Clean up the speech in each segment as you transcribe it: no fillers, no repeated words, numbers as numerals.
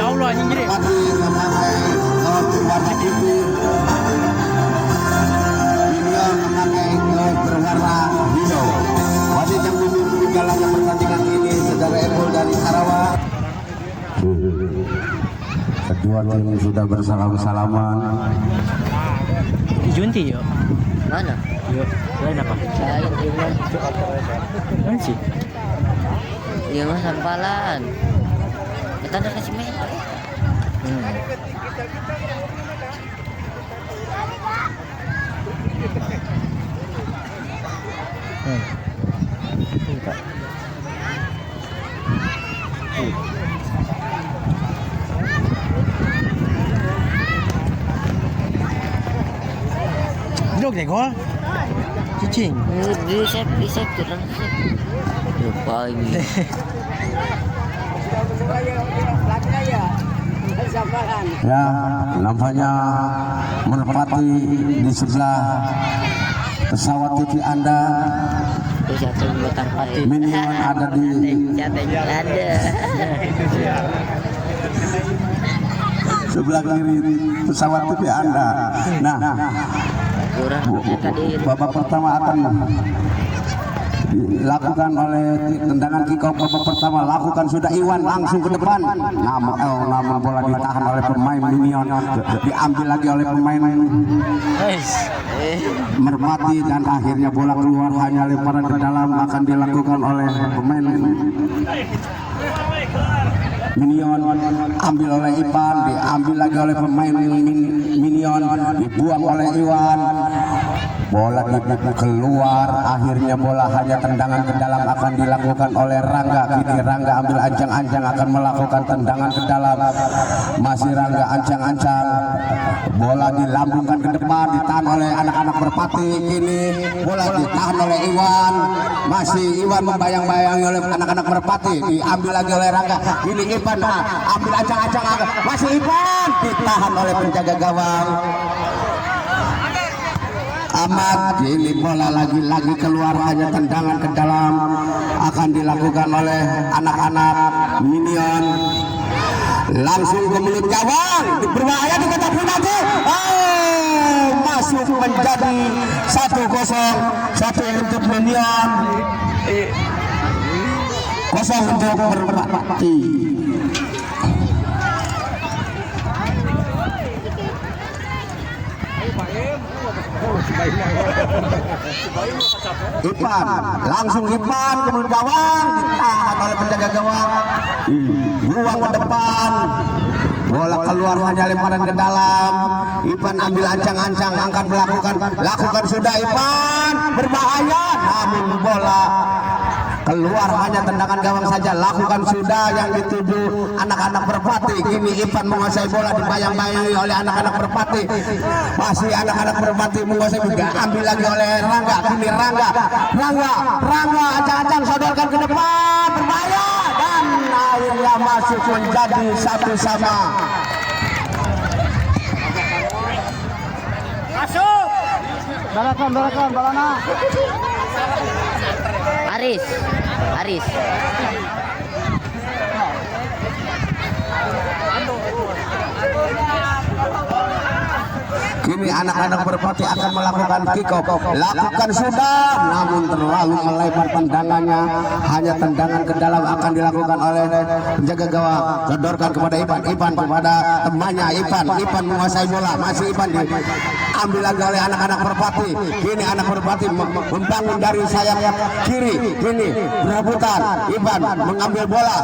Allah anjing jadi. Mati memakai gaun berwarna putih. Minion memakai gaun berwarna hijau. Wasit yang memimpin jalannya pertandingan ini saudara Epul dari Sarawak. Kedua tim sudah bersalam-salaman. Junti yo. Mana? Yo, lain apa? Lain gimana? Lain sih. Iya mah sampalan. Kita udah kasih main. Duduk deh gol. Cicing. Di save turun save. Lupa ini. Ya, nampaknya menepati di sebelah pesawat TV Anda. Terus satu motor pati. Minion ada di Ada. sebelah kiri pesawat TV Anda. Nah, Kurang tadi. babak pertama akan dilakukan oleh tendangan kick off. Babak pertama lakukan sudah Iwan langsung ke depan. Namun bola ditahan oleh pemain Minion, diambil lagi oleh pemain Merpati dan akhirnya bola keluar, hanya lemparan ke dalam akan dilakukan oleh pemain Minion, ambil oleh Ipan, diambil lagi oleh pemain Minion, dibuang oleh Iwan. Bola keluar, akhirnya bola hanya tendangan ke dalam akan dilakukan oleh Rangga. Kini Rangga ambil ancang-ancang akan melakukan tendangan ke dalam. Masih Rangga ancang-ancang. Bola dilambungkan ke depan, ditahan oleh anak-anak Merpati. Kini bola ditahan oleh Iwan. Masih Iwan membayang-bayangi oleh anak-anak Merpati. Diambil lagi oleh Rangga. Kini Ivan ambil ancang-ancang. Masih Ivan ditahan oleh penjaga gawang Ahmad. Ini bola lagi-lagi keluar, hanya tendangan ke dalam akan dilakukan oleh anak-anak Minion. Langsung ke mulut gawang, berbahaya di kotak penalti. Masuk menjadi 1-0, 1 untuk Minion, 0 untuk Merpati. Ipan langsung Ipan ke mulut gawang, ditahan oleh penjaga gawang, buang ke depan, bola keluar hanya lemparan ke dalam. Ipan ambil ancang-ancang, angkat lakukan sudah Ipan, berbahaya, namun bola keluar hanya tendangan gawang saja. Lakukan sudah yang dituju anak-anak Merpati. Kini Ipan menguasai bola, dibayang-bayangi oleh anak-anak Merpati. Masih anak-anak Merpati menguasai juga, ambil lagi oleh Rangga. Kini Rangga ancang-ancang sodorkan ke depan, berbahaya, dan akhirnya masuk menjadi 1-1. Masuk. Balakan balana. Aris. Kini anak-anak Merpati akan melakukan kick off. Lakukan sudah, namun terlalu melebar tendangannya. Hanya tendangan ke dalam akan dilakukan oleh penjaga gawang. Sodorkan kepada Ipan kepada temannya Ipan menguasai bola. Masih Ipan diambil lagi oleh anak-anak Merpati. Kini anak Merpati membangun dari sayap kiri. Kini berebutan. Ipan mengambil bola.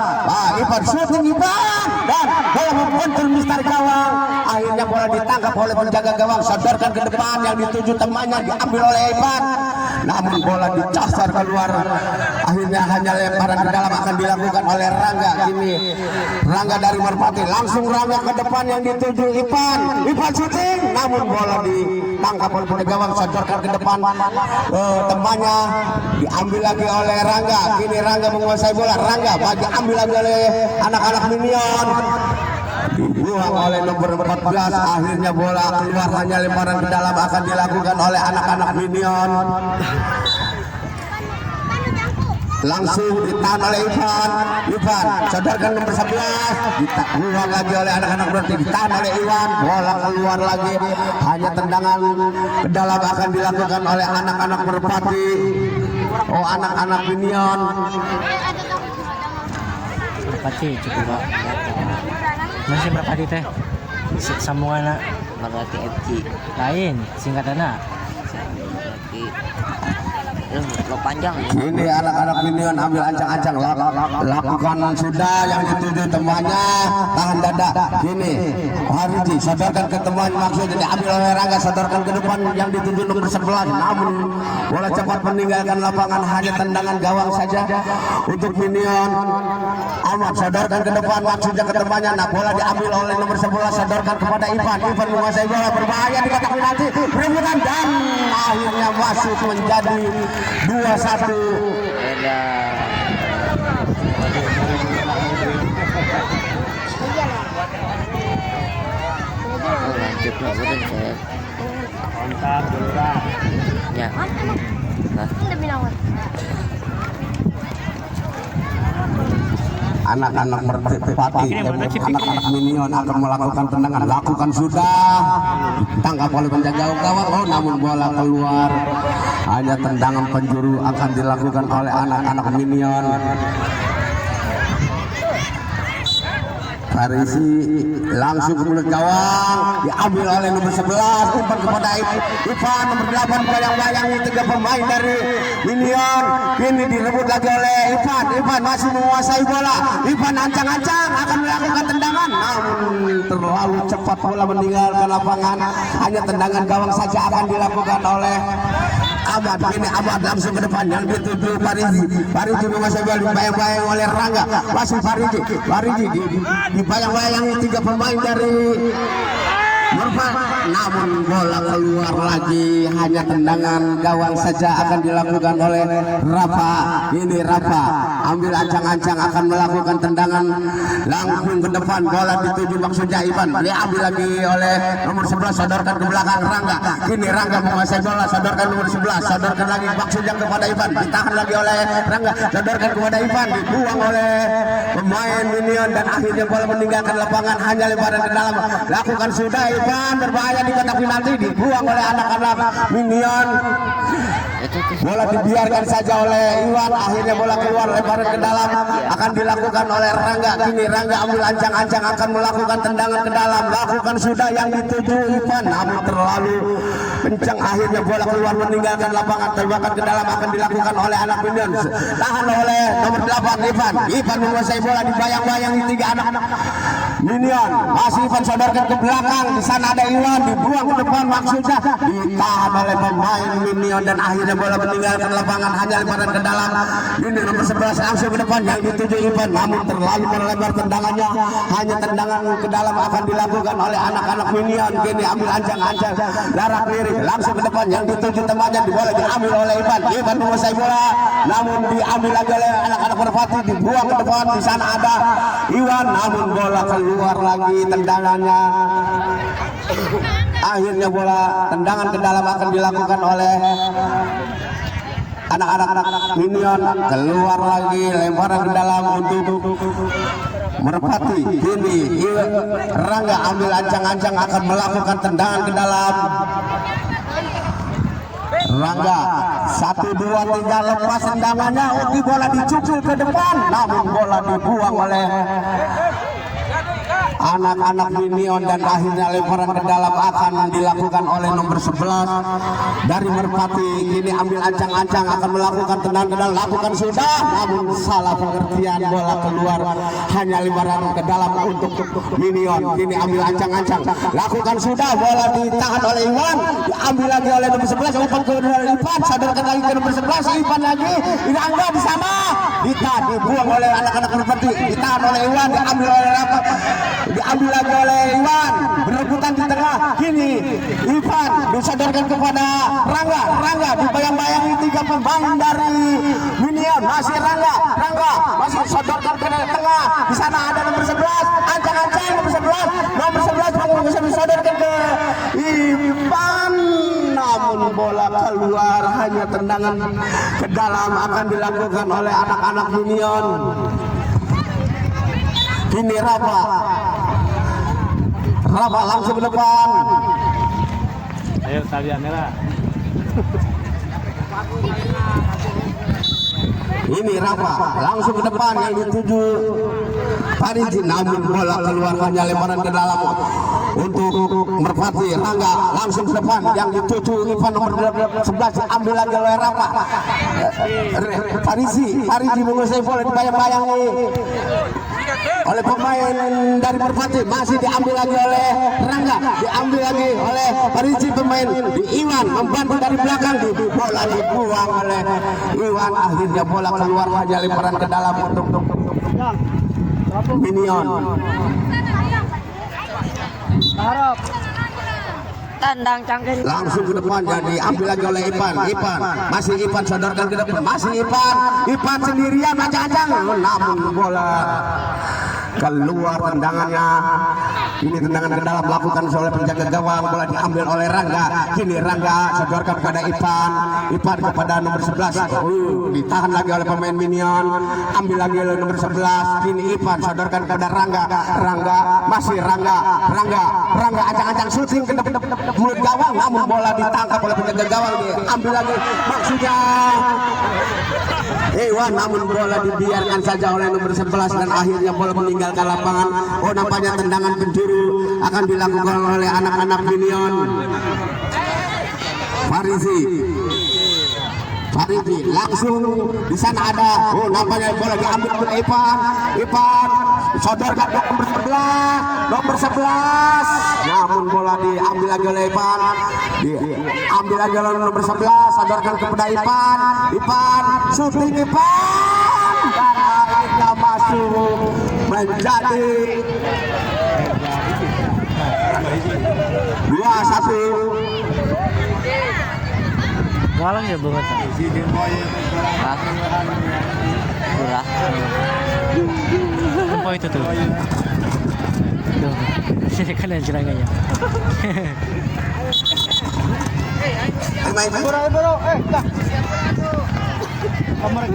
Ipan shooting Ipan, dan bola membentur mister gawang. Akhirnya bola ditangkap oleh penjaga gawang. Sodorkan ke depan, yang dituju temannya diambil oleh Ipan, namun bola dicasar keluar. Akhirnya hanya lemparan ke dalam akan dilakukan oleh Rangga. Kini Rangga dari Merpati, langsung Rangga ke depan, yang dituju Ipan shooting, namun bola ditangkap oleh penjaga gawang. Sodorkan ke depan, temannya diambil lagi oleh Rangga. Kini Rangga menguasai bola. Rangga diambil lagi oleh anak-anak Minion, dibuang oleh nomor 14. Akhirnya bola keluar, hanya lemparan ke dalam akan dilakukan oleh anak-anak Minion. Langsung ditahan oleh Ivan. Ivan sodorkan nomor 11 ditahan lagi oleh anak-anak berarti ditahan oleh Iwan, bola keluar lagi, hanya tendangan ke dalam akan dilakukan oleh anak-anak Merpati. Oh, anak-anak Minion Merpati cukup masih Merpati teh sambungan Merpati FC lain singkatannya Merpati lo panjang ya. ini anak-anak Minion ambil ancang-ancang lakukan sudah yang dituju temannya, tahan dada ini Hariji sodorkan ke teman, maksudnya diambil oleh Rangga, sodorkan ke depan yang dituju nomor 11, namun bola cepat meninggalkan lapangan, hanya tendangan gawang saja untuk Minion. Ahmad sodorkan ke depan, maksudnya ke temannya, nah bola diambil oleh nomor 11, sodorkan kepada Ivan menguasai bola, berbahaya di kotak penalti, berebutan dan akhirnya masuk menjadi 2-1. Lanjut lah udah saya kontak dulu lah ya. Nah, anak-anak Merpati, anak-anak Minion akan melakukan tendangan, lakukan sudah, tangkap oleh penjaga gawang, oh namun bola keluar, hanya tendangan penjuru akan dilakukan oleh anak-anak Minion. Farisi langsung ke mulut gawang, diambil oleh nomor 11, umpan kepada Ivan nomor 8, bayang-bayangi 3 pemain dari Minion, kini direbut lagi oleh Ivan masih menguasai bola, Ivan ancang-ancang akan melakukan tendangan, namun terlalu cepat bola meninggalkan lapangan, hanya tendangan gawang saja akan dilakukan oleh Ahmad. Ini Ahmad langsung ke depan yang dituju Fariji menguasai bola, dibayang-bayang oleh Rangga, masih Fariji dibayang-bayangi 3 pemain dari Merpati, namun bola keluar lagi, hanya tendangan gawang saja akan dilakukan oleh Rafa. Ini Rafa ambil ancang-ancang akan melakukan tendangan langsung ke depan, bola dituju maksudnya Ivan, diambil lagi oleh nomor 11, sodorkan ke belakang Rangga, kini Rangga menguasai bola, sodorkan nomor 11, sodorkan lagi maksudnya kepada Ivan, ditahan lagi oleh Rangga, sodorkan kepada Ivan, dibuang oleh pemain Minion dan akhirnya bola meninggalkan lapangan, hanya lebaran ke dalam, lakukan sudah Ivan, berbahaya di kotak penalti, dibuang oleh anak-anak Minion. Bola dibiarkan saja oleh Iwan, akhirnya bola keluar lebaran ke dalam, akan dilakukan oleh Rangga, kini Rangga ambil ancang-ancang akan melakukan tendangan ke dalam, lakukan sudah yang dituju Ivan, namun terlalu kencang, akhirnya bola keluar meninggalkan lapangan, tembakan ke dalam akan dilakukan oleh anak Minion, tahan oleh nomor 8 Ivan menguasai bola, dibayang-bayangi 3 anak Minion, masih Ivan sodorkan ke belakang, di sana ada Iwan, dibuang ke depan, maksudnya ditahan oleh pemain Minion dan akhirnya bola meninggalkan lapangan, hanya lebaran ke dalam, ini nomor 11 langsung ke depan yang dituju Ivan, namun terlalu melebar tendangannya, hanya tendangan ke dalam akan dilakukan oleh anak-anak Minion, kini ambil ancang-ancang darah kiri, langsung ke depan yang dituju temannya, bola diambil oleh Ivan menguasai bola, namun diambil lagi oleh anak-anak Merpati, dibuang ke depan, di sana ada Iwan, namun bola keluar lagi tendangannya, akhirnya bola tendangan ke dalam akan dilakukan oleh anak-anak Minion, keluar lagi lemparan ke dalam untuk Merpati. Kini Rangga ambil ancang-ancang akan melakukan tendangan ke dalam. Rangga 1, 2, 3 lepas tendangannya, bola dicukul ke depan, namun bola dibuang oleh anak-anak Minion dan akhirnya lemparan ke dalam akan dilakukan oleh nomor 11 dari Merpati. Kini ambil ancang-ancang akan melakukan tendangan ke dalam, lakukan sudah, namun salah pengertian, bola keluar, hanya lemparan ke dalam untuk Minion. Kini ambil ancang-ancang, lakukan sudah, bola ditahan oleh Iwan, diambil lagi oleh nomor 11, umpan ke Ivan, sodorkan lagi ke nomor 11, Ivan lagi, Rangga di sana, dibuang oleh anak-anak Merpati, ditahan oleh Iwan, diambil oleh Rafa, diambil lagi oleh Iwan, berebutan di tengah, kini Ivan disodorkan kepada Rangga dibayang-bayangi 3 pemain dari Minion, masih Rangga masih sodorkan ke tengah, di sana ada nomor 11, ancang-ancang nomor 11 bisa disodorkan ke Ivan, namun bola keluar, hanya tendangan ke dalam akan dilakukan oleh anak-anak Minion. Kini Rafa langsung ke depan. Ayo talian merah. Ini Rafa langsung ke depan yang dituju Pariji, namun bola keluar hanya lemparan ke dalam untuk Merpati. Rangga langsung ke depan yang dituju Ivan nomor 11 ambil lagi oleh Rafa. Pariji menguasai bola dibayang-bayangi oleh pemain dari Merpati, masih diambil lagi oleh Rangga, diambil lagi oleh Pariji pemain di Iwan membantu dari belakang, di bola dibuang oleh Iwan. Akhirnya bola keluar hanya lemparan ke dalam untuk Minion. Tandang cangkir. Langsung ke depan jadi ambil lagi oleh Ipan. Masih Ipan sodorkan ke depan. Masih Ipan sendirian ancang-ancang. Namun bola keluar tendangannya. Ini tendangan ke dalam lakukan oleh penjaga gawang. Bola diambil oleh Rangga. Kini Rangga sodorkan kepada Ipan kepada nomor 11. Ditahan lagi oleh pemain Minion. Ambil lagi oleh nomor 11. Kini Ipan sodorkan kepada Rangga. Masih Rangga ancang-ancang syuting ke depan mulut gawang, namun bola ditangkap oleh penjaga gawang. Diambil lagi maksudnya Iwan, namun bola dibiarkan saja oleh nomor 11 dan akhirnya bola meninggalkan lapangan. Nampaknya tendangan penjuru akan dilakukan oleh anak-anak Minion. Pariji langsung di sana ada. Nampaknya bola diambil oleh Ipan sodorkan nomor 11. Namun bola diambil lagi oleh Ipan. Diambil lagi oleh nomor 11, sodorkan kepada Ipan syuting Ipan dan akhirnya masuk menjadi 2-1. Galang ya banget. Kurang. Apa itu tuh? Tuh. Sini kan ada jelanganya. Main.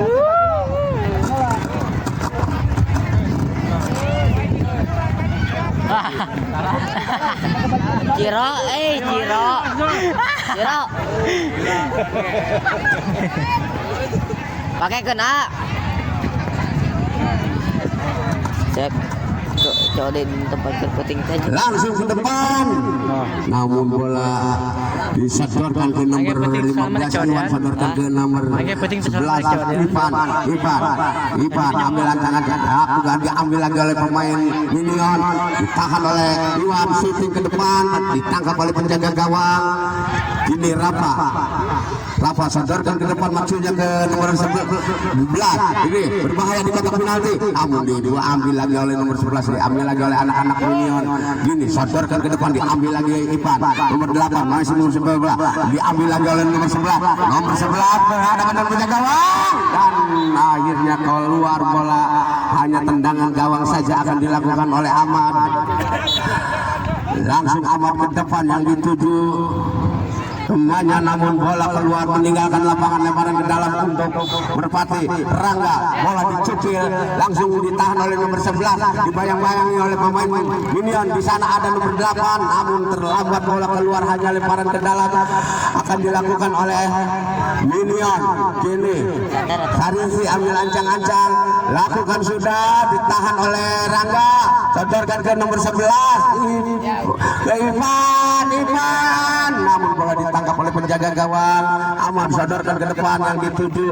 Ciro. Pakai kena. Cek. Coba di tempat terputing saja. Langsung ke depan. Namun bola disodorkan ke nomor 15. Iwan sodorkan ke nomor 11. Ipan ambil ancang-ancang. Diambil lagi oleh pemain Minion. Ditahan oleh Iwan, syuting ke depan, ditangkap oleh penjaga gawang. Ini Rafa sodorkan ke depan, maksudnya ke nomor 11. Ini berbahaya di kotak penalti. Namun diambil lagi oleh nomor 11, diambil lagi oleh anak-anak Minion. Gini sodorkan ke depan, diambil lagi Ipan nomor 8, masih nomor 11, diambil lagi oleh nomor 11. Nomor 11 berhadapan dengan penjaga gawang dan akhirnya keluar bola. Hanya tendangan gawang saja akan dilakukan oleh Ahmad. Langsung Ahmad ke depan yang dituju semuanya, namun bola keluar meninggalkan lapangan, lemparan ke dalam untuk Merpati. Rangga, bola dicukil, langsung ditahan oleh nomor 11, dibayang-bayangi oleh pemain Minion. Di sana ada nomor 8, namun terlambat bola keluar, hanya lemparan ke dalam akan dilakukan oleh Minion. Kini Sarisi ambil ancang-ancang, lakukan sudah, ditahan oleh Rangga, sodorkan ke nomor 11 ke Ivan, namun bola ditangkap oleh penjaga gawang. Ahmad sodorkan ke depan yang dituju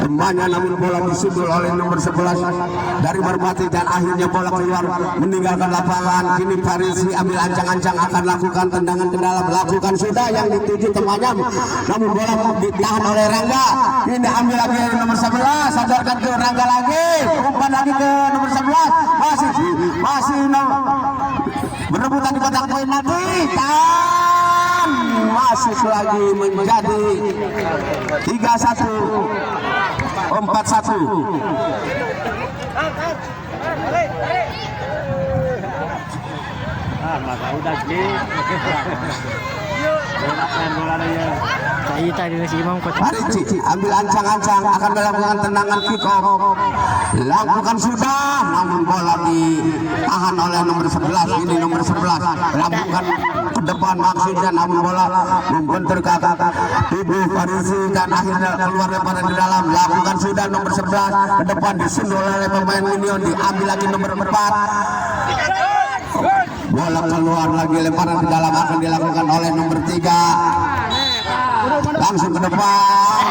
temannya, namun bola disundul oleh nomor 11 dari Merpati dan akhirnya bola keluar meninggalkan lapangan. Kini Parisi ambil ancang-ancang akan lakukan tendangan ke dalam, lakukan sudah yang dituju temannya, namun bola ditahan oleh Rangga. Ini ambil lagi nomor 11, sodorkan ke Rangga lagi, umpan lagi ke nomor 11, masih berebutan di kotak penalti dan masuk lagi menjadi 3-1, 4-1. Maka udah sih. Pariji ambil ancang-ancang akan melakukan tendangan kick off. lakukan sudah, namun bola ditahan oleh nomor 11. Ini nomor 11 lakukan ke depan maksudnya, namun bola membentur ke tubuh Farisi dan akhirnya keluar lemparan di dalam. Lakukan sudah nomor 11 ke depan, disundul oleh pemain Minion, diambil lagi nomor 4. Bola keluar lagi, lemparan ke dalam akan dilakukan oleh nomor 3. Langsung ke depan,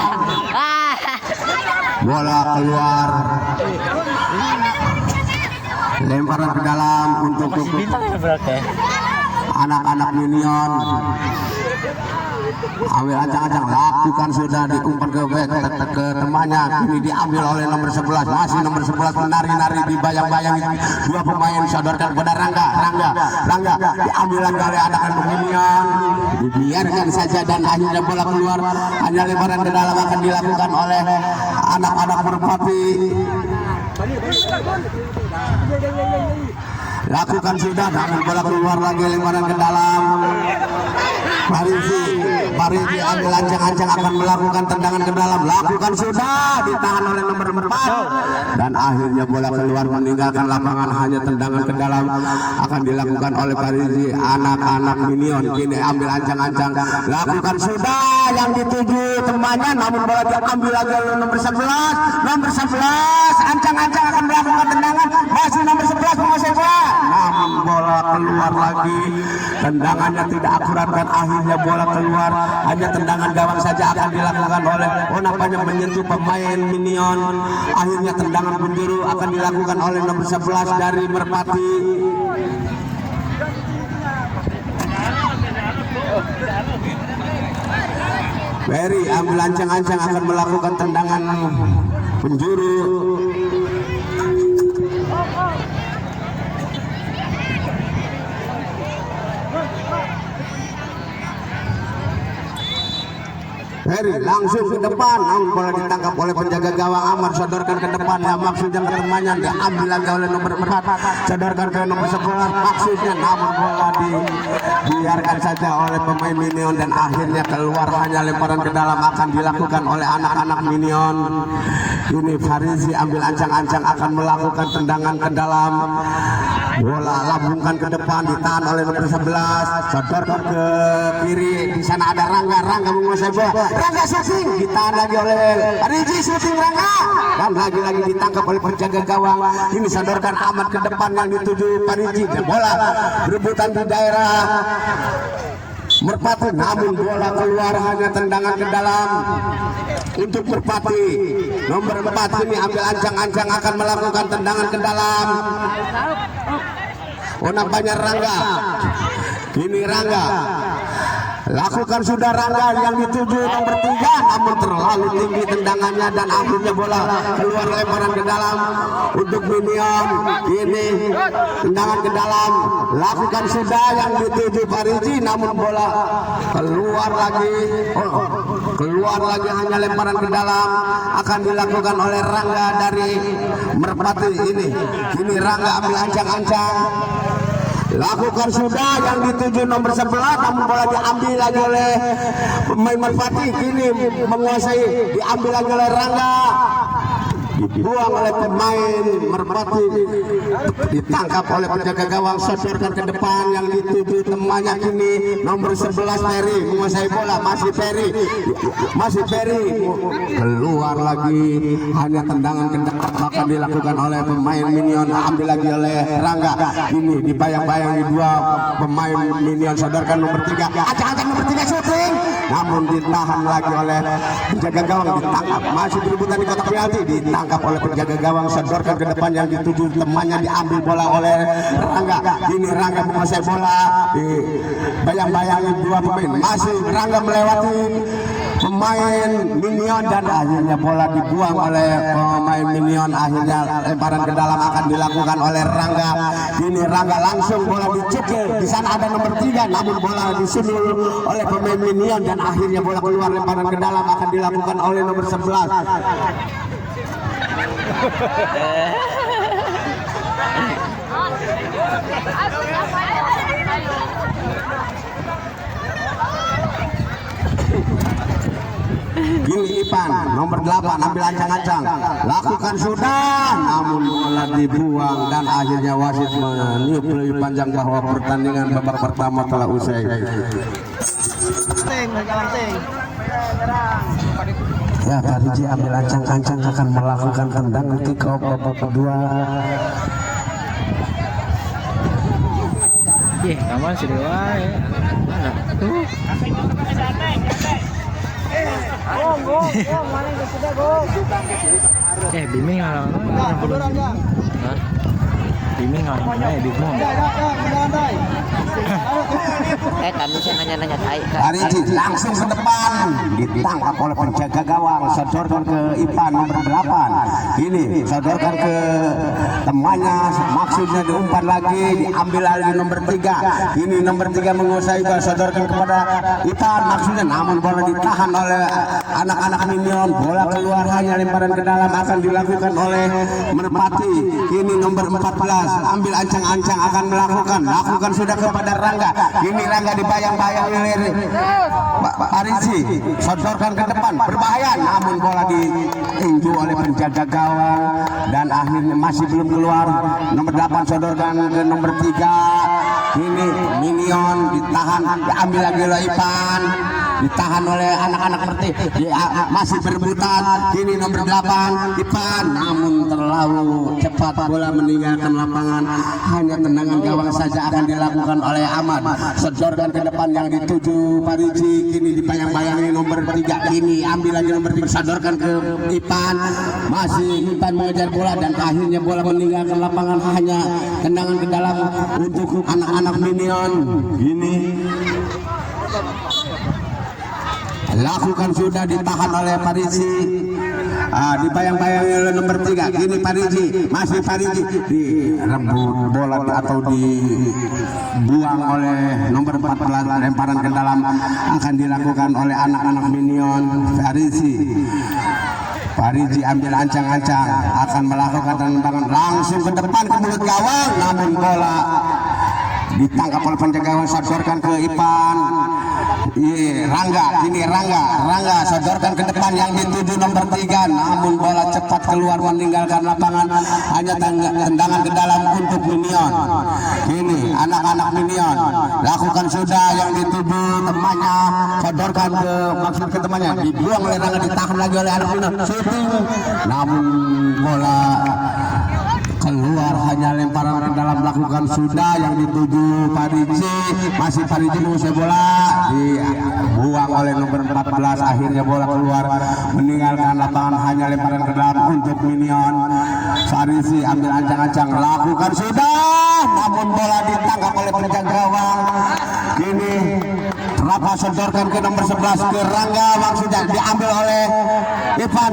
bola keluar, lemparan ke dalam untuk anak-anak Minion. Ambil ancang-ancang, lakukan sudah, diumpan ke temannya, kini diambil oleh nomor 11. Masih nomor 11 menari-nari, dibayang-bayang dua pemain, sodorkan kepada Rangga diambil lagi oleh anak-anak Minion, dibiarkan saja dan akhirnya bola keluar. Hanya lemparan ke dalam akan dilakukan oleh anak-anak Merpati. Lakukan sudah, namun bola keluar lagi, lemparan ke dalam. Parisi ambil ancang-ancang akan melakukan tendangan ke dalam. Lakukan sudah, ditahan oleh nomor 4 dan akhirnya bola keluar meninggalkan lapangan. Hanya tendangan ke dalam akan dilakukan oleh Parisi, anak-anak Minion. Kini ambil ancang-ancang, lakukan sudah, yang dituju temannya, namun bola diambil lagi oleh nomor 11. Nomor 11 ancang-ancang akan melakukan tendangan, masih nomor 11 menguasai bola, namun bola keluar lagi. Tendangannya tidak akurat dan akhirnya bola keluar. Hanya tendangan gawang saja akan dilakukan oleh nampaknya menyentuh pemain Minion. Akhirnya tendangan penjuru akan dilakukan oleh nomor 11 dari Merpati. Ferry ambil ancang-ancang akan melakukan tendangan penjuru. Ferry langsung ke depan, namun bola ditangkap oleh penjaga gawang Amar, sodorkan ke depan, ya maksudnya ke temannya, diambil lagi oleh nomor 4, sodorkan ke nomor 11 maksudnya, namun bola dibiarkan saja oleh pemain Minion dan akhirnya keluar. Hanya lemparan ke dalam akan dilakukan oleh anak-anak Minion. Ini Farisi ambil ancang-ancang akan melakukan tendangan ke dalam. Bola lambungkan ke depan, ditahan oleh nomor 11, sodorkan ke kiri. Di sana ada Rangga menguasai bola. Rangga shooting, ditahan lagi oleh Riji, shooting Rangga, dan lagi-lagi ditangkap oleh penjaga gawang. Ini sodorkan amat ke depan yang dituju Pariji. Bola berebutan di daerah Merpati, namun bola keluar. Hanya tendangan ke dalam untuk Merpati. Nomor 4 ini ambil ancang-ancang akan melakukan tendangan ke dalam. Nampaknya Rangga. Ini Rangga. Lakukan sudah, Rangga yang dituju nomor 3, namun terlalu tinggi tendangannya dan akhirnya bola keluar, lemparan ke dalam untuk Minion. Ini tendangan ke dalam, lakukan sudah yang dituju Pariji, namun bola keluar lagi, hanya lemparan ke dalam akan dilakukan oleh Rangga dari Merpati. Ini Rangga ambil ancang-ancang. Lakukan sudah yang dituju nomor 11, namun bola diambil lagi oleh pemain Merpati. Kini menguasai, diambil lagi oleh Rangga, dibuang oleh pemain Merpati, ditangkap oleh penjaga gawang, sodorkan ke depan yang dituju temannya. Kini nomor 11 Ferry menguasai bola, masih Ferry keluar lagi. Hanya tendangan ke depan akan dilakukan oleh pemain Minion, ambil lagi oleh Rangga. Ini dibayang-bayang di dua pemain Minion, sodorkan nomor 3, acak-acak nomor 3 shooting, namun ditahan lagi oleh penjaga gawang, ditangkap. Masih berebutan di kotak penalti, ditangkap oleh penjaga gawang, sodorkan ke depan yang dituju temannya, diambil bola oleh Rangga. Ini Rangga menguasai bola, bayang-bayangi dua pemain, masih Rangga melewati pemain Minion dan akhirnya bola dibuang oleh pemain Minion. Akhirnya lemparan ke dalam akan dilakukan oleh Rangga. Ini Rangga langsung bola dicekil, di sana ada nomor 3, namun bola disundul oleh pemain Minion dan akhirnya bola keluar, lemparan ke dalam akan dilakukan oleh nomor 11. Kini Ipan nomor 8 ambil ancang-ancang, lakukan sudah, namun bola dibuang dan akhirnya wasit meniup lebih panjang bahwa pertandingan babak pertama telah usai. Ya, Pariji ambil ancang-ancang akan melakukan tendangan kick off babak kedua. Kamu sudah wae. Mana? Tuh. Bimbing lah. Bimbing lah. Bingung. Tadi saya nanya-nanya Pariji langsung ke depan, ditangkap oleh penjaga gawang, sodorkan ke Ipan nomor 8. Ini sodorkan ke temannya, maksudnya diumpan lagi, diambil lagi nomor 3. Ini nomor 3 menguasai, sodorkan kepada Ipan maksudnya, namun bola ditahan oleh anak-anak minion. Bola keluar, hanya lemparan ke dalam akan dilakukan oleh Merpati. Ini nomor 14 ambil ancang-ancang akan lakukan sudah kepada Rangga. Ini Rangga dibayang-bayang oleh Pariji, sodorkan ke depan, berbahaya, namun bola ditinju oleh penjaga gawang dan akhirnya masih belum keluar. Nomor 8 sodorkan ke nomor 3. Ini minion ditahan, diambil lagi oleh Ipan, ditahan oleh anak-anak Merti, masih berebutan. Kini nomor 8 Ipan, namun terlalu cepat bola meninggalkan lapangan. Hanya tendangan gawang saja akan dilakukan oleh Ahmad. Sodorkan ke depan yang dituju Pariji, kini dibayang-bayangi nomor 3. Kini ambil lagi nomor 3, sodorkan ke Ipan, masih Ipan mengejar bola dan akhirnya bola meninggalkan lapangan. Hanya tendangan ke dalam untuk anak-anak minion. Ini lakukan sudah, ditahan oleh Pariji, dibayang-bayangi oleh nomor 3. Kini Pariji, masih Pariji, direbut bola atau dibuang oleh nomor 14. Lemparan ke dalam akan dilakukan oleh anak-anak minion. Pariji ambil ancang-ancang akan melakukan tendangan langsung ke depan ke mulut gawang, namun bola ditangkap oleh penjaga gawang, sodorkan ke Ipan. Rangga, ini Rangga sodorkan ke depan yang dituju nomor 3, namun bola cepat keluar meninggalkan lapangan. Hanya tendangan ke dalam untuk minion. Ini anak-anak minion lakukan sudah yang dituju temannya, sodorkan ke maksud ke temannya, dibuang oleh Rangga, ditahan lagi oleh anak minion, shooting, namun bola keluar. Hanya lemparan ke dalam lakukan sudah yang dituju Pariji, masih Pariji mengusai bola, dibuang oleh nomor 14. Akhirnya bola keluar meninggalkan lapangan. Hanya lemparan ke dalam untuk minion. Pariji ambil ancang-ancang, lakukan sudah, namun bola ditangkap oleh penjaga gawang. Kini Rafa sodorkan ke nomor 11 ke Rangga, maksudnya diambil oleh Ivan.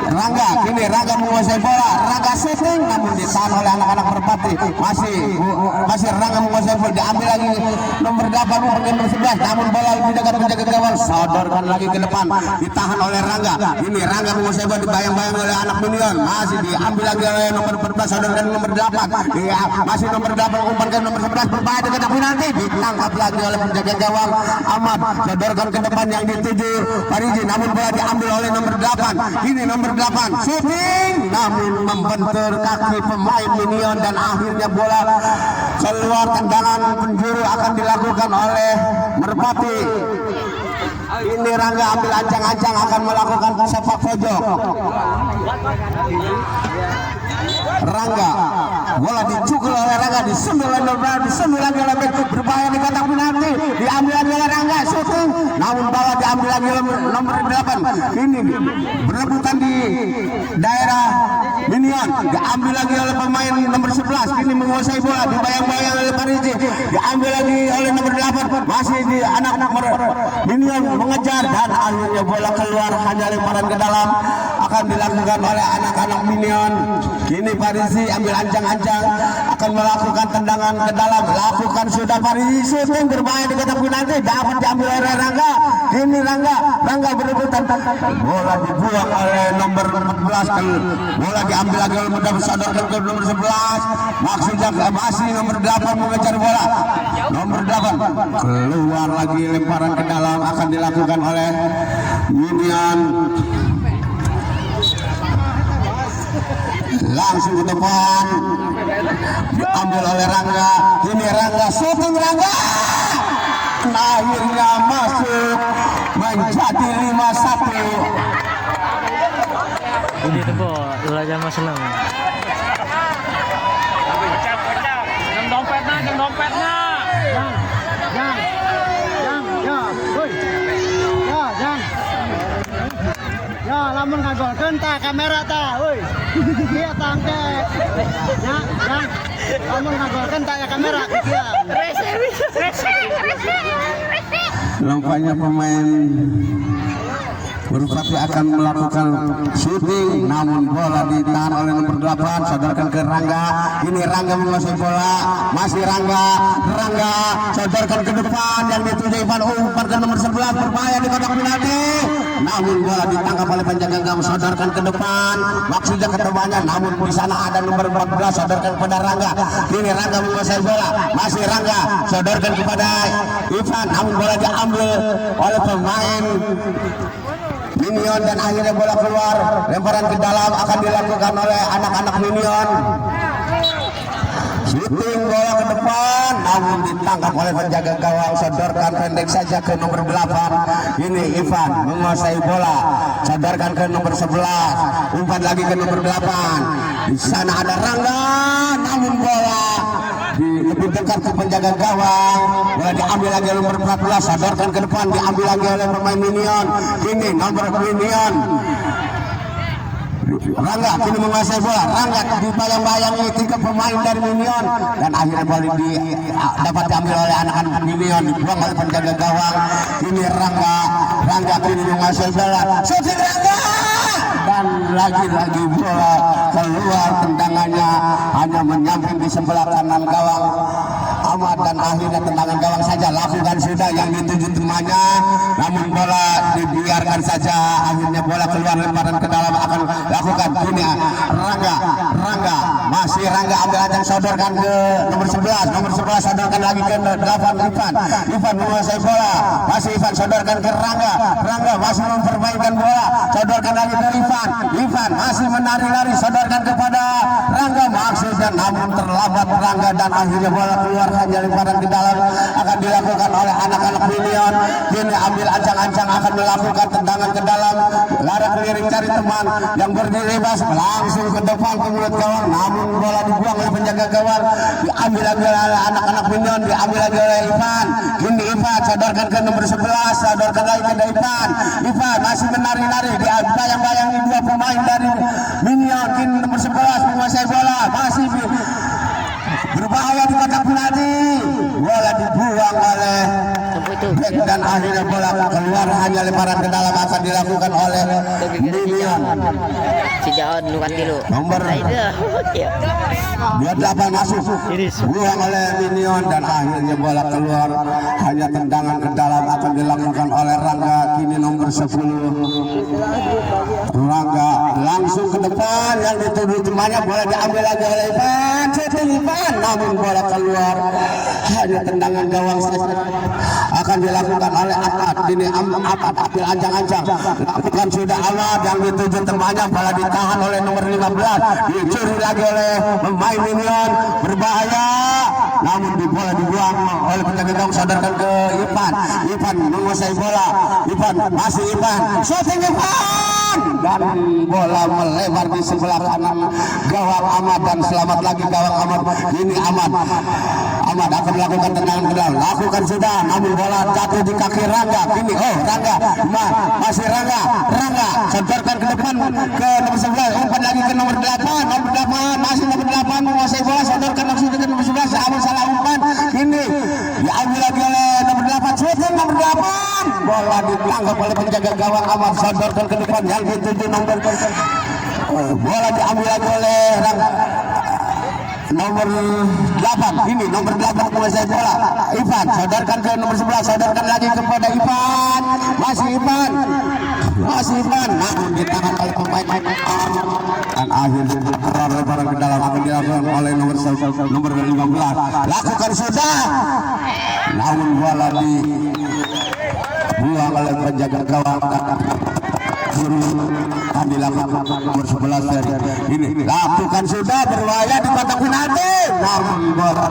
Rangga, kini Rangga menguasai bola, Rangga shooting, namun ditahan oleh anak-anak Merpati. Masih Rangga menguasai bola, diambil lagi nomor 8 nomor 11, namun bola lebih dekat penjaga gawang, sodorkan lagi ke depan, ditahan oleh Rangga. Ini Rangga menguasai bola, dibayang-bayang oleh anak minion, masih diambil lagi oleh nomor 14, sodorkan nomor 8. Masih nomor 8 umpan ke nomor 11, berbahaya dekat penalti, ditangkap lagi oleh penjaga gawang Ahmad, sodorkan ke depan yang dituju Pariji, namun bola diambil oleh nomor 8. Ini nomor 8 shooting, namun membentur kaki pemain minion dan akhirnya bola keluar. Tendangan penjuru akan dilakukan oleh Merpati. Ini Rangga ambil ancang-ancang akan melakukan sepak pojok. Rangga, bola dicukul oleh Rangga, disembil lagi oleh bek, berbahaya di kotak penalti, diambil lagi oleh Rangga, shooting, namun bola diambil lagi oleh nomor 8. Ini berebutan di daerah minion, diambil lagi oleh pemain nomor 11. Ini menguasai bola, dibayang-bayang oleh Pariji, diambil lagi oleh nomor 8. Masih di anak-anak minion mengejar dan akhirnya bola keluar. Hanya lemparan ke dalam akan dilakukan oleh anak-anak minion. Kini Pariji ambil ancang-ancang akan melakukan tendangan ke dalam, lakukan sudah Pariji, shooting, berbahaya di kotak penalti, dapat diambil oleh Rangga. Kini Rangga berebutan, bola dibuang oleh nomor 14. Bola diambil lagi oleh nomor 11, sodorkan ke nomor 11, maksudnya masih nomor 8 mengejar bola. Nomor 8 keluar lagi, lemparan ke dalam akan dilakukan oleh Minion. Langsung ke depan diambil oleh Rangga. Ini Rangga, shooting Rangga, akhirnya masuk menjadi 5-1. Ini tuh po, ulah jam senang. Jam dompetnya. Ya, lamun ngagolkeun ta kamera ta, euy. Dia tangke. Ya, lamun ngagolkeun ta kamera kieu. Nampaknya pemain Merpati akan melakukan shooting, namun bola ditahan oleh nomor 8. Sodorkan ke Rangga. Ini Rangga menguasai bola, masih Rangga sodorkan ke depan yang dituju Ivan. Umpan ke nomor 11, berbahaya di kotak penalti. Namun bola ditangkap oleh penjaga gawang. Sodorkan ke depan, maksudnya ketemuannya, namun di sana ada nomor 14. Sodorkan kepada Rangga. Ini Rangga menguasai bola, masih Rangga sodorkan kepada Ivan, namun bola diambil oleh pemain Minion dan akhirnya bola keluar. Lemparan ke dalam akan dilakukan oleh anak-anak Minion. Shooting bola ke depan, namun ditangkap oleh penjaga gawang. Sodorkan pendek saja ke nomor 8. Ini Ivan menguasai bola. Sodorkan ke nomor 11. Umpan lagi ke nomor 8. Di sana ada Rangga, namun bola lebih dekat ke penjaga gawang. Bola diambil lagi oleh nomor 14. Sodorkan ke depan, diambil lagi oleh pemain Minion. Ini nomor Minion. Rangga kini menguasai bola. Rangga dibayang-bayangi 3 pemain dari Minion dan akhirnya bola dapat diambil oleh anak-anak Minion, dibuang oleh penjaga gawang. Ini Rangga kini menguasai bola. Shooting Rangga dan lagi-lagi bola keluar, tendangannya hanya menyamping di sebelah kanan gawang Ahmad dan akhirnya tendangan gawang saja. Lakukan sudah yang dituju temannya, namun bola dibiarkan saja. Akhirnya bola keluar, lemparan ke dalam akan lakukan ini Rangga masih Rangga ambil ajang, sodorkan ke nomor 11. Nomor 11 sodorkan lagi ke 8 Ivan menguasai bola, masih Ivan sodorkan ke Rangga masih mempermainkan bola, sodorkan lagi ke Ivan masih menari-lari, sodorkan kepada Rangga maksudnya, namun terlambat Rangga dan akhirnya bola keluar. Hanya lemparan ke dalam akan dilakukan oleh anak-anak Minion. Ini ambil ancang-ancang akan melakukan tendangan ke dalam, larak keliling cari teman yang berdiri bebas, langsung ke depan ke mulut gawang, namun bola dibuang oleh penjaga gawang. Diambil lagi oleh anak-anak Minion, diambil lagi oleh Ivan. Ini Ivan sodorkan ke nomor 11, sodorkan lagi ke Ivan masih menari-nari, dibayang-bayangi 2 pemain dari Minion. Ini nomor 11 menguasai bola, masih berbahaya di kotak penalti. Bola dibuang oleh Bek dan akhirnya bola keluar. Hanya lemparan ke dalam akan dilakukan oleh Minion. Si Jaon lukat dulu. Nomor 28 masuk, buang oleh Minion dan akhirnya bola keluar. Hanya tendangan ke dalam akan dilakukan oleh Rangga. Kini nomor 10 Rangga langsung ke depan, yang dituju temannya, bola diambil lagi oleh Ivan. Ivan namun bola keluar. Hanya tendangan gawang akan dilakukan oleh Ahmad. Ini Ahmad ambil ancang-ancang, lakukan sudah Ahmad, yang dituju temannya, bola ditahan oleh nomor 15, dicuri lagi oleh pemain Minion, berbahaya, namun di bola dibuang oleh penjaga gawang. Sodorkan ke Ivan menguasai bola. Masih Ivan shooting dan bola melebar di sebelah kanan gawang Ahmad dan selamat lagi gawang Ahmad. Ini Ahmad akan melakukan tendangan ke dalam, lakukan sudah, namun bola jatuh di kaki Rangga. Kini Rangga masih Rangga sodorkan ke depan ke nomor 11, umpan lagi ke nomor 8 masih nomor 8 menguasai bola, sodorkan langsung ke nomor 11, salah umpan. Ini diambil lagi oleh nomor 8, shooting nomor 8, bola ditangkap oleh penjaga gawang Ahmad, sodorkan ke depan yang dituju nomor bola diambil lagi oleh nomor 8. Ini nomor 8 menguasai bola. Ivan sodorkan ke nomor 11, sodorkan lagi kepada Ivan, masih Ivan namun ditahan oleh pemain dan akhir keluar lebaran ke dalam akan dilakukan oleh nomor 15. Lakukan sudah, namun bola dibuang oleh penjaga gawang akan dilakukan nomor 11 ini. Lakukan sudah, berbahaya di kotak penalti, namun bola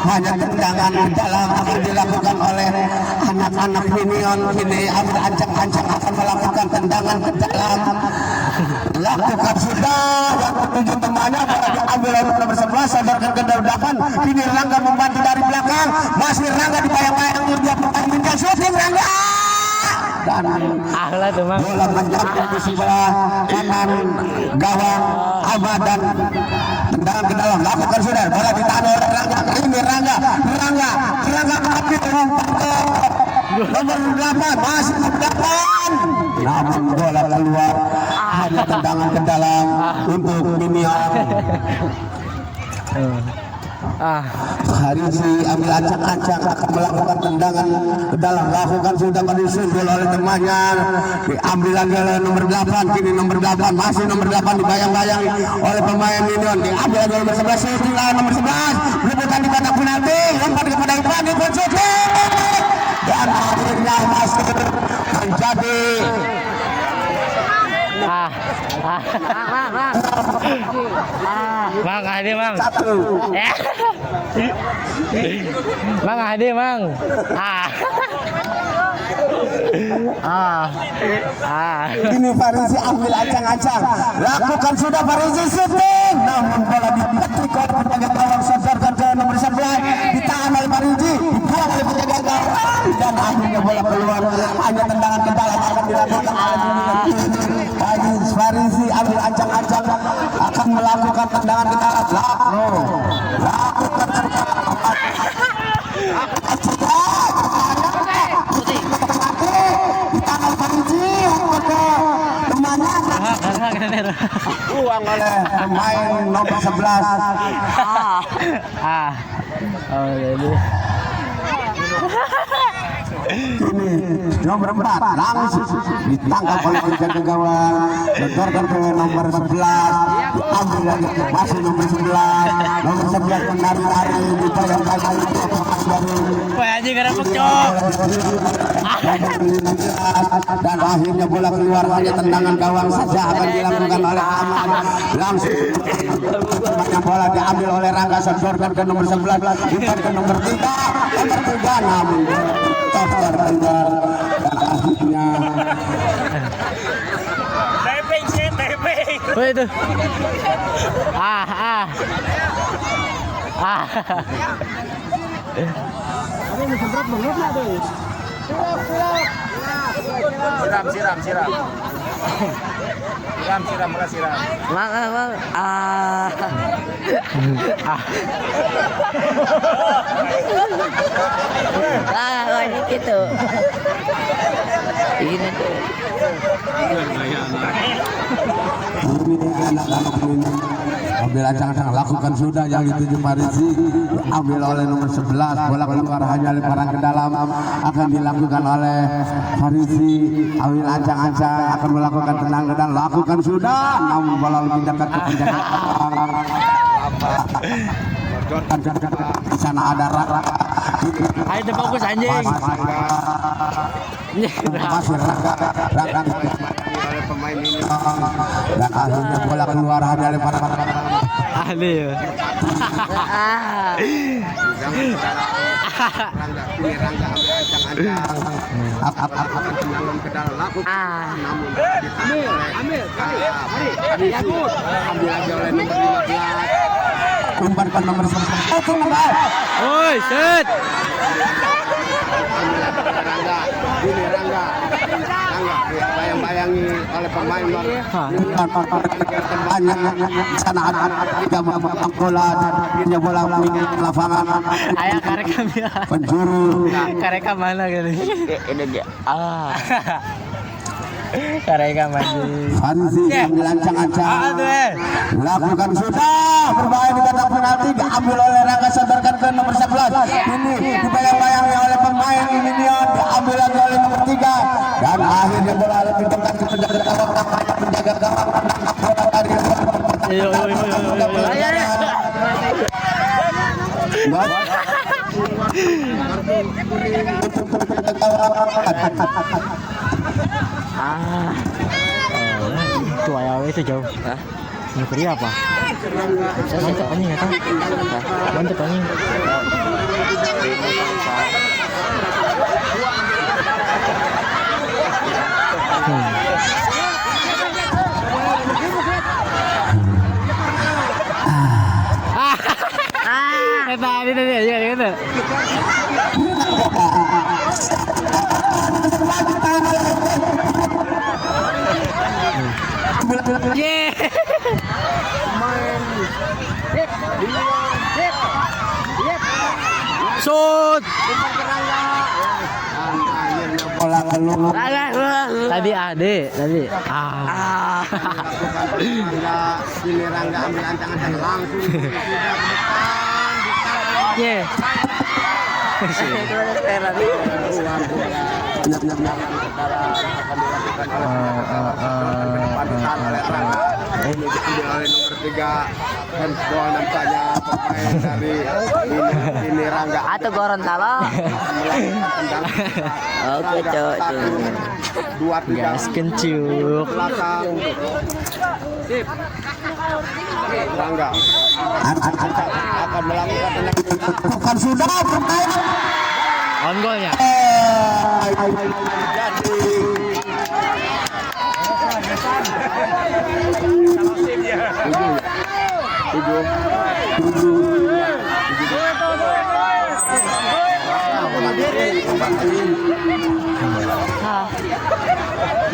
hanya tendangan dalam akan dilakukan oleh anak-anak minion ini. Ambil ancang-ancang akan melakukan tendangan ke dalam. Lakukan sudah, yang ketujuh temannya diambil oleh nomor 11, sadarkan ke depan. Kini Rangga membantu dari belakang, masih Rangga dibayang-bayang dia pertandingan syuting Rangga. Dan bola menjatuh di sebelah kanan gawang Ahmad dan tendangan ke dalam. Lakukan sudah, bola ditahan oleh Rangga. Ini Rangga nomor 8 masih 8, namun bola keluar, hanya tendangan ke dalam untuk minion. Harisi ambil acak-acak akan melakukan tendangan ke dalam. Lakukan sudah disundul oleh temannya, diambil lagi oleh nomor 8. Kini nomor 8 masih nomor 8 dibayang-bayang oleh pemain minion, diambil lagi oleh nomor 11. Syuting nomor 11 rebutan di kotak penalti, lompat kepada depan di syuting dan akhirnya masuk menjadi Mang Hadi Mang. satu. Mang Hadi Mang. Ini Farisi ambil acang-acang. Lakukan sudah Farisi syuting, namun bola dipetik oleh penjaga gawang, sadarkan ke nomor 11, ditahan oleh Farisi, dibuang oleh penjaga gawang dan akhirnya bola keluar, hanya tendangan ke dalam akan dilakukan oleh Farisi ambil acang-acang akan melakukan tendangan ke dalam. Lakukan uang oleh pemain nomor 11. Ini nomor 4 langsung ditangkap oleh penjaga gawang, setorkan ke nomor 11, diambil lagi masih nomor 11 menari-nari dibayang-bayang Aja gerepek cok. dan akhirnya bola keluar, hanya tendangan gawang saja akan dilakukan oleh Ahmad. Langsung bola diambil oleh Rangga, setorkan ke nomor 11, bukan ke nomor 3 namun terkeluar dan akhirnya Oh itu. Siram. Mang. Gitu. Ini tuh. Ambil acang-acang, lakukan sudah yang dituju Farisi, diambil oleh nomor 11, bola keluar, hanya lemparan ke dalam akan dilakukan oleh Farisi. Ambil acang-acang akan melakukan tenang dan lakukan sudah, namun bola lebih dekat ke penjaga gawang. Di sana ada Rara. Ayo fokus anjing. Masih Rara oleh pemain ini dan akhirnya bola keluar, hanya lemparan Ahli ya. umpan ke nomor 11. Oi, set. Rangga, ini Rangga bayang-bayangi oleh pemain banyak sana ada bola dia bola lapangan Ayah karek kami. penjuru Karek mana gini? Ini dia. Karek maju. Fanzi yang dilancang-ancang lakukan sudah berbahaya di kotak penalti diambil oleh Rangga sandarkan ke nomor 11 ini dibayang-bayangi oleh pemain minion diambil lagi oleh nomor 3 dan akhirnya bola lebih dekat ke penjaga gawang bola dari Itu ayah itu jauh. Hah? Ini apa? Mantap anjing kata. Mantap anjing. Ini ya gitu. Yeah. Shoot. bola keluar Tadi ade, tadi. ini Rangga ambil ancang-ancang langsung Yeah. ini diambil oleh nomor 3 handball nampaknya pemain dari ini Rangga Atau Gorontalo. Oke, cok. 2-3 Gas kencuk. belakang sip Rangga akan melakukan bukan sudah pertanyaan On goalnya.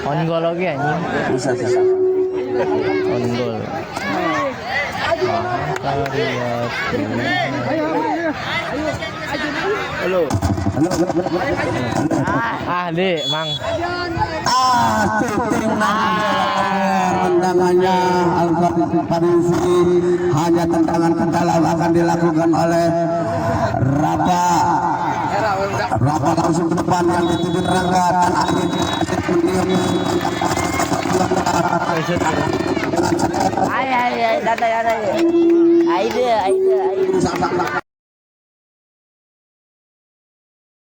On goal lagi anjing. bisa On goal. halo Dek, Mang. tendangannya Al-Fatih Parisi hanya tendangan kendalam akan dilakukan oleh Rapa langsung ke depan yang dituju Rangga dan akhirnya Ay, dada. Aida.